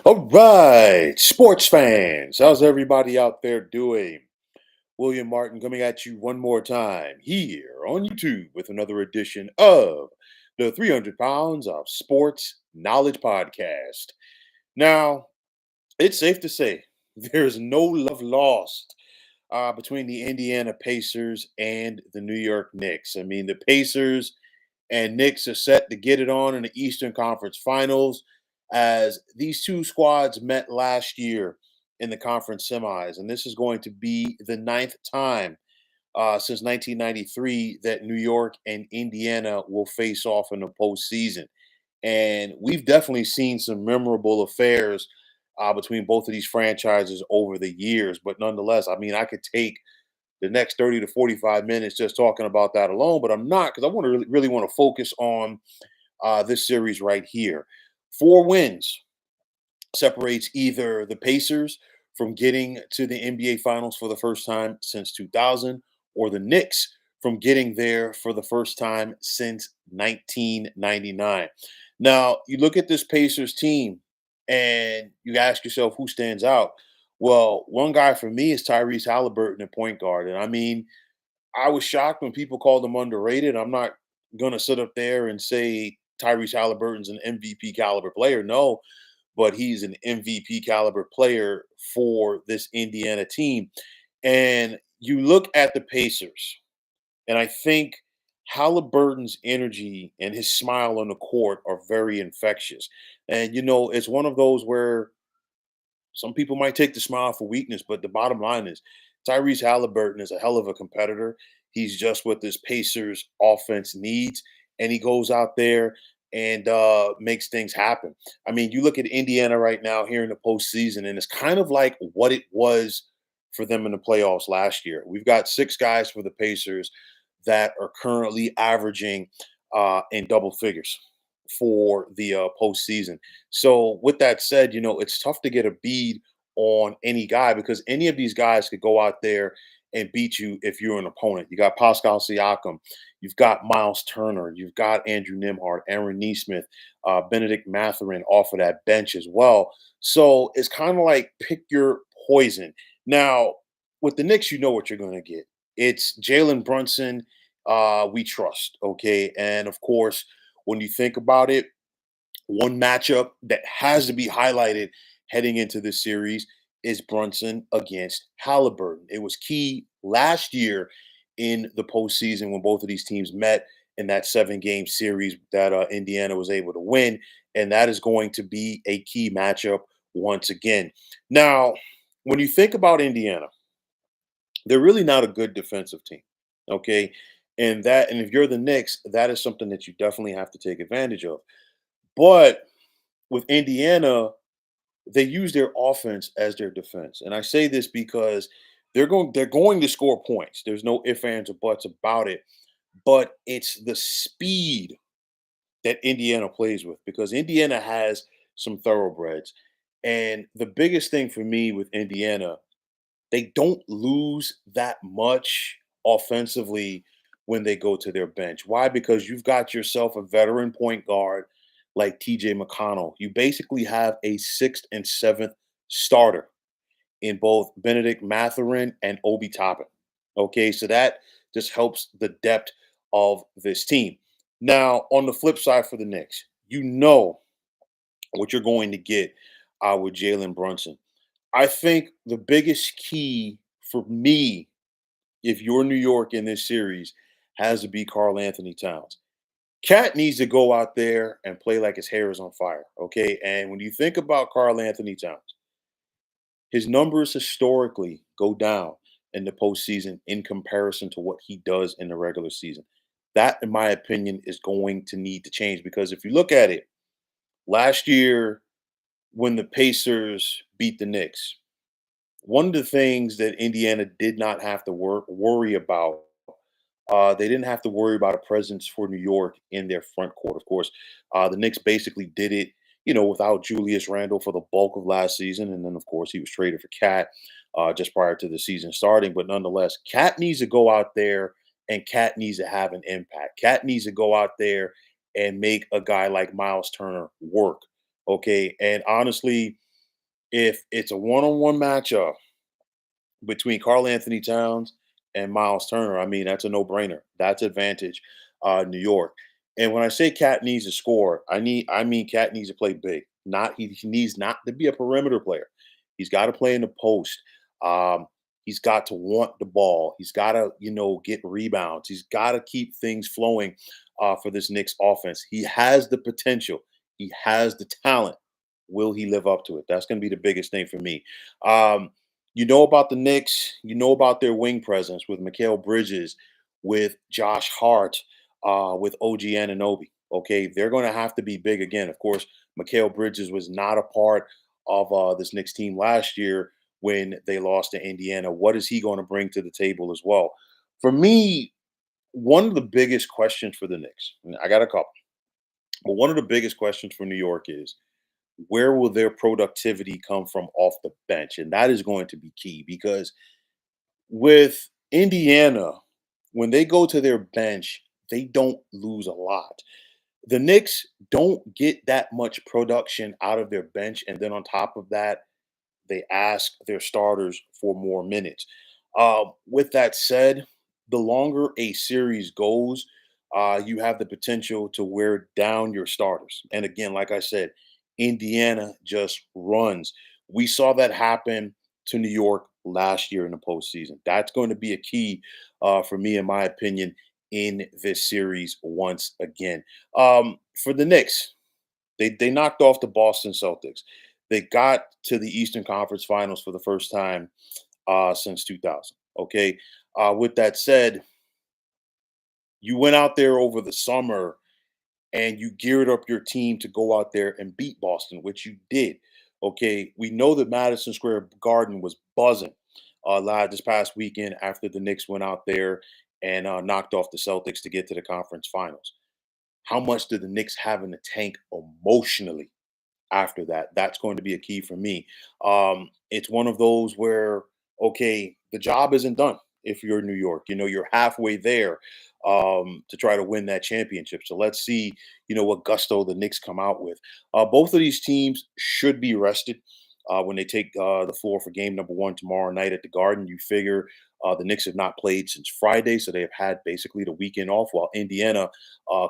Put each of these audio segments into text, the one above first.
All right, sports fans, how's everybody out there doing? William Martin coming at you one more time here on YouTube with another edition of the 300 Pounds of Sports Knowledge Podcast. Now, it's safe to say there's no love lost between the Indiana Pacers and the New York Knicks. I mean, the Pacers and Knicks are set to get it on in the Eastern Conference Finals as these two squads met last year in the conference semis. And this is going to be the ninth time since 1993 that New York and Indiana will face off in the postseason. And we've definitely seen some memorable affairs between both of these franchises over the years. But nonetheless, I mean, I could take the next 30 to 45 minutes just talking about that alone, but I'm not because I want to really want to focus on this series right here. 4 wins separates either the Pacers from getting to the NBA Finals for the first time since 2000 or the Knicks from getting there for the first time since 1999. Now, you look at this Pacers team and you ask yourself who stands out. Well, one guy for me is Tyrese Haliburton at point guard. And I mean, I was shocked when people called him underrated. I'm not going to sit up there and say Tyrese Halliburton's an MVP caliber player. No, but he's an MVP caliber player for this Indiana team. And you look at the Pacers, and I think Halliburton's energy and his smile on the court are very infectious. And, it's one of those where some people might take the smile for weakness, but the bottom line is Tyrese Halliburton is a hell of a competitor. He's just what this Pacers offense needs, and he goes out there and makes things happen. I mean, you look at Indiana right now here in the postseason, and it's kind of like what it was for them in the playoffs last year. We've got 6 guys for the Pacers that are currently averaging in double figures for the postseason. So, with that said, it's tough to get a bead on any guy because any of these guys could go out there and beat you if you're an opponent. You got Pascal Siakam, you've got Miles Turner, you've got Andrew Nimhart, Aaron Neesmith, Benedict Mathurin off of that bench as well. So it's kind of like pick your poison. Now, with the Knicks, you know what you're going to get. It's Jalen Brunson, we trust, okay? And of course, when you think about it, one matchup that has to be highlighted heading into this series is Brunson against Halliburton. It was key last year in the postseason when both of these teams met in that 7-game series that Indiana was able to win. And that is going to be a key matchup once again. Now, when you think about Indiana, they're really not a good defensive team. Okay. And if you're the Knicks, that is something that you definitely have to take advantage of. But with Indiana, they use their offense as their defense. And I say this because they're going to score points. There's no ifs, ands, or buts about it. But it's the speed that Indiana plays with because Indiana has some thoroughbreds. And the biggest thing for me with Indiana, they don't lose that much offensively when they go to their bench. Why? Because you've got yourself a veteran point guard like TJ McConnell. You basically have a sixth and seventh starter in both Benedict Mathurin and Obi Toppin. Okay, so that just helps the depth of this team. Now, on the flip side for the Knicks, you know what you're going to get with Jalen Brunson. I think the biggest key for me, if you're New York in this series, has to be Carl Anthony Towns. Cat needs to go out there and play like his hair is on fire. Okay. And when you think about Carl Anthony Towns, his numbers historically go down in the postseason in comparison to what he does in the regular season. That, in my opinion, is going to need to change because if you look at it, last year when the Pacers beat the Knicks, one of the things that Indiana did not have to worry about, they didn't have to worry about a presence for New York in their front court. Of course, the Knicks basically did it, without Julius Randle for the bulk of last season, and then of course he was traded for Cat just prior to the season starting. But nonetheless, Cat needs to go out there and Cat needs to have an impact. Cat needs to go out there and make a guy like Miles Turner work. Okay, and honestly, If it's a one-on-one matchup between Carl Anthony Towns and Miles Turner, I mean, that's a no-brainer. That's advantage, New York. And when I say Cat needs to score, I mean Cat needs to play big. Not he needs not to be a perimeter player. He's got to play in the post. Um, he's got to want the ball. He's got to, get rebounds. He's got to keep things flowing for this Knicks offense. He has the potential. He has the talent. Will he live up to it? That's going to be the biggest thing for me. You know about the Knicks. You know about their wing presence with Mikal Bridges, with Josh Hart, with OG Anunoby. Okay, they're going to have to be big again. Of course, Mikal Bridges was not a part of this Knicks team last year when they lost to Indiana. What is he going to bring to the table as well? For me, one of the biggest questions for the Knicks, and I got a couple, but one of the biggest questions for New York is where will their productivity come from off the bench? And that is going to be key because with Indiana, when they go to their bench, they don't lose a lot. The Knicks don't get that much production out of their bench. And then on top of that, they ask their starters for more minutes. With that said, the longer a series goes, you have the potential to wear down your starters. And again, like I said, Indiana just runs. We saw that happen to New York last year in the postseason. That's going to be a key for me, in my opinion, in this series once again. For the Knicks, they knocked off the Boston Celtics. They got to the Eastern Conference Finals for the first time since 2000. Okay. With that said, you went out there over the summer and you geared up your team to go out there and beat Boston, which you did. Okay. We know that Madison Square Garden was buzzing live this past weekend after the Knicks went out there and knocked off the Celtics to get to the conference finals. How much did the Knicks have in the tank emotionally after that? That's going to be a key for me. It's one of those where, okay, the job isn't done if you're New York. You're halfway there to try to win that championship. So let's see, what gusto the Knicks come out with. Both of these teams should be rested. When they take the floor for game number one tomorrow night at the Garden, you figure the Knicks have not played since Friday, so they've had basically the weekend off, while Indiana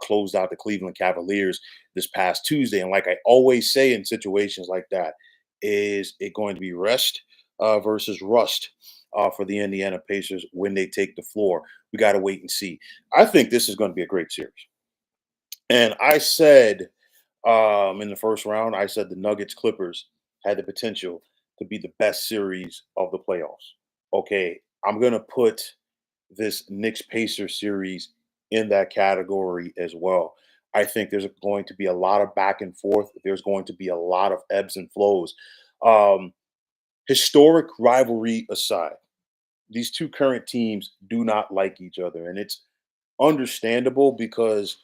closed out the Cleveland Cavaliers this past Tuesday. And like I always say in situations like that, is it going to be rest versus rust for the Indiana Pacers when they take the floor? We got to wait and see. I think this is going to be a great series. And I said in the first round, I said the Nuggets Clippers had the potential to be the best series of the playoffs. Okay, I'm going to put this Knicks Pacers series in that category as well. I think there's going to be a lot of back and forth. There's going to be a lot of ebbs and flows. Um, Historic rivalry aside, these two current teams do not like each other. And it's understandable because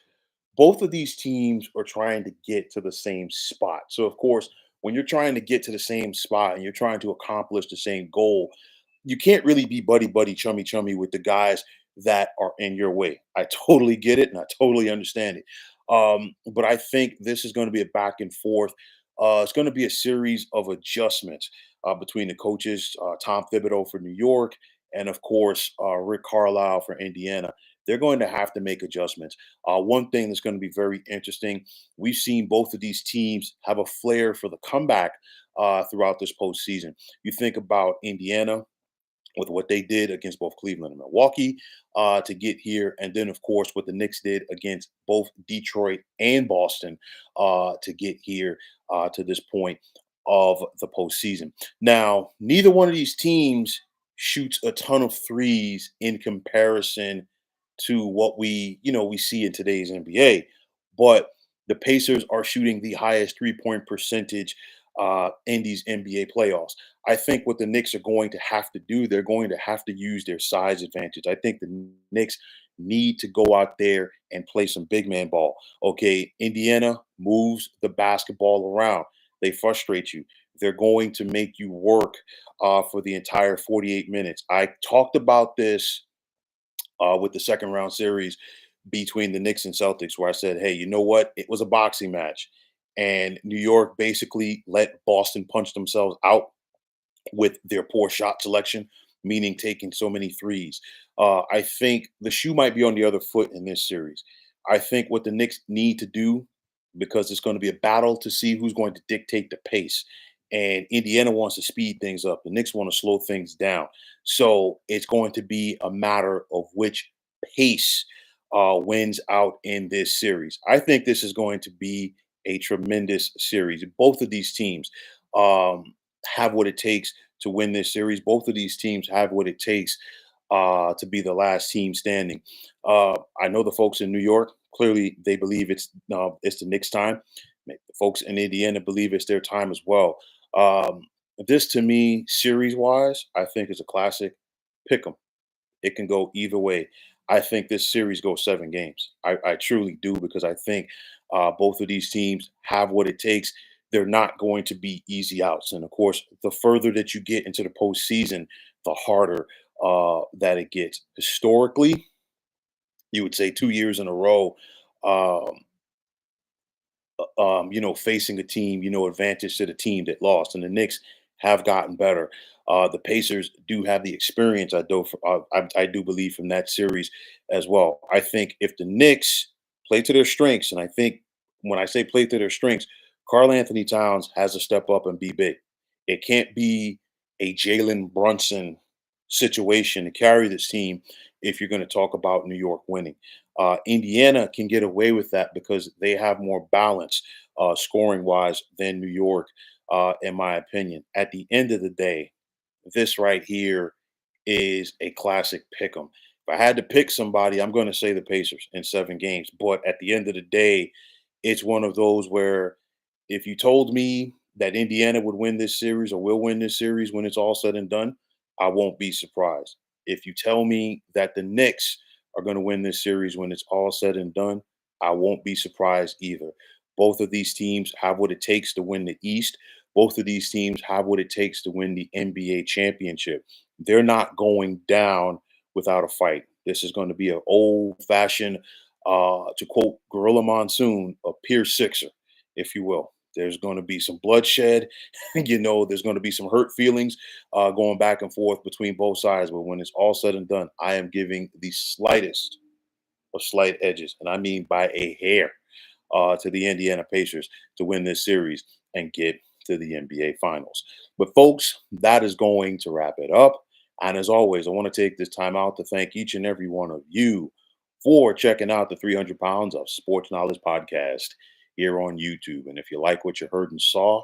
both of these teams are trying to get to the same spot. So, of course, when you're trying to get to the same spot and you're trying to accomplish the same goal, you can't really be buddy buddy chummy chummy with the guys that are in your way. I totally get it and I totally understand it. But I think this is going to be a back and forth. It's going to be a series of adjustments between the coaches, Tom Thibodeau for New York, and of course Rick Carlisle for Indiana. They're going to have to make adjustments. One thing that's going to be very interesting, we've seen both of these teams have a flair for the comeback throughout this postseason. You think about Indiana with what they did against both Cleveland and Milwaukee to get here. And then, of course, what the Knicks did against both Detroit and Boston to get here to this point of the postseason. Now, neither one of these teams shoots a ton of threes in comparison to what we see in today's NBA. But the Pacers are shooting the highest 3-point percentage in these NBA playoffs. I think what the Knicks are going to have to do, they're going to have to use their size advantage. I think the Knicks need to go out there and play some big man ball. Okay, Indiana moves the basketball around. They frustrate you. They're going to make you work for the entire 48 minutes. I talked about this with the second round series between the Knicks and Celtics, where I said, hey, you know what? It was a boxing match. and New York basically let Boston punch themselves out with their poor shot selection, meaning taking so many threes. I think the shoe might be on the other foot in this series. I think what the Knicks need to do, because it's going to be a battle to see who's going to dictate the pace. And Indiana wants to speed things up. The Knicks want to slow things down. So it's going to be a matter of which pace wins out in this series. I think this is going to be a tremendous series. Both of these teams have what it takes to win this series. Both of these teams have what it takes to be the last team standing. I know the folks in New York clearly they believe it's the Knicks' time. The folks in Indiana believe it's their time as well. Um, this to me, series wise, I think is a classic. Pick 'em. It can go either way. I think this series goes 7 games. I truly do because I think both of these teams have what it takes. They're not going to be easy outs. And of course, the further that you get into the postseason, the harder that it gets. Historically, you would say 2 years in a row. Um, facing a team, advantage to the team that lost. And the Knicks have gotten better. The Pacers do have the experience. I do believe from that series as well. I think if the Knicks play to their strengths, and I think when I say play to their strengths, Carl Anthony Towns has to step up and be big. It can't be a Jalen Brunson situation to carry this team if you're going to talk about New York winning. Indiana can get away with that because they have more balance scoring wise than New York, in my opinion. At the end of the day, this right here is a classic pick 'em. If I had to pick somebody, I'm going to say the Pacers in 7 games. But at the end of the day, it's one of those where if you told me that Indiana would win this series or will win this series when it's all said and done, I won't be surprised. If you tell me that the Knicks are going to win this series when it's all said and done, I won't be surprised either. Both of these teams have what it takes to win the East. Both of these teams have what it takes to win the NBA championship. They're not going down without a fight. This is going to be an old fashioned, to quote Gorilla Monsoon, a Pier Sixer, if you will. There's going to be some bloodshed. There's going to be some hurt feelings going back and forth between both sides. But when it's all said and done, I am giving the slightest of slight edges, and I mean by a hair, to the Indiana Pacers to win this series and get to the NBA Finals. But, folks, that is going to wrap it up. And as always, I want to take this time out to thank each and every one of you for checking out the 300 Pounds of Sports Knowledge podcast here on YouTube. And if you like what you heard and saw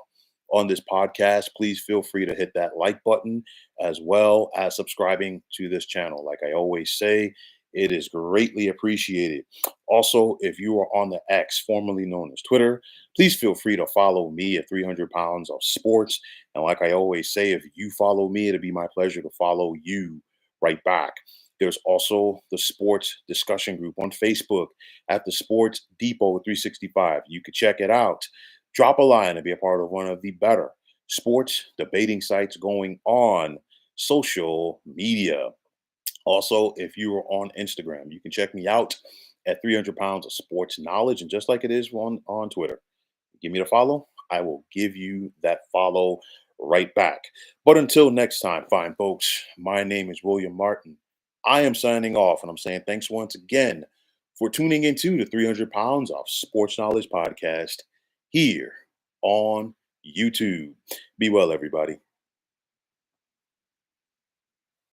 on this podcast, please feel free to hit that like button as well as subscribing to this channel. Like I always say, it is greatly appreciated. Also, if you are on the X, formerly known as Twitter, please feel free to follow me at 300 Pounds of Sports. And like I always say, if you follow me, it'll be my pleasure to follow you right back. There's also the sports discussion group on Facebook at the Sports Depot 365. You could check it out. Drop a line and be a part of one of the better sports debating sites going on social media. Also, if you are on Instagram, you can check me out at 300 Pounds of Sports Knowledge. And just like it is on Twitter, give me the follow. I will give you that follow right back. But until next time, fine folks, my name is William Martin. I am signing off, and I'm saying thanks once again for tuning into the 300 Pounds of Sports Knowledge podcast here on YouTube. Be well, everybody.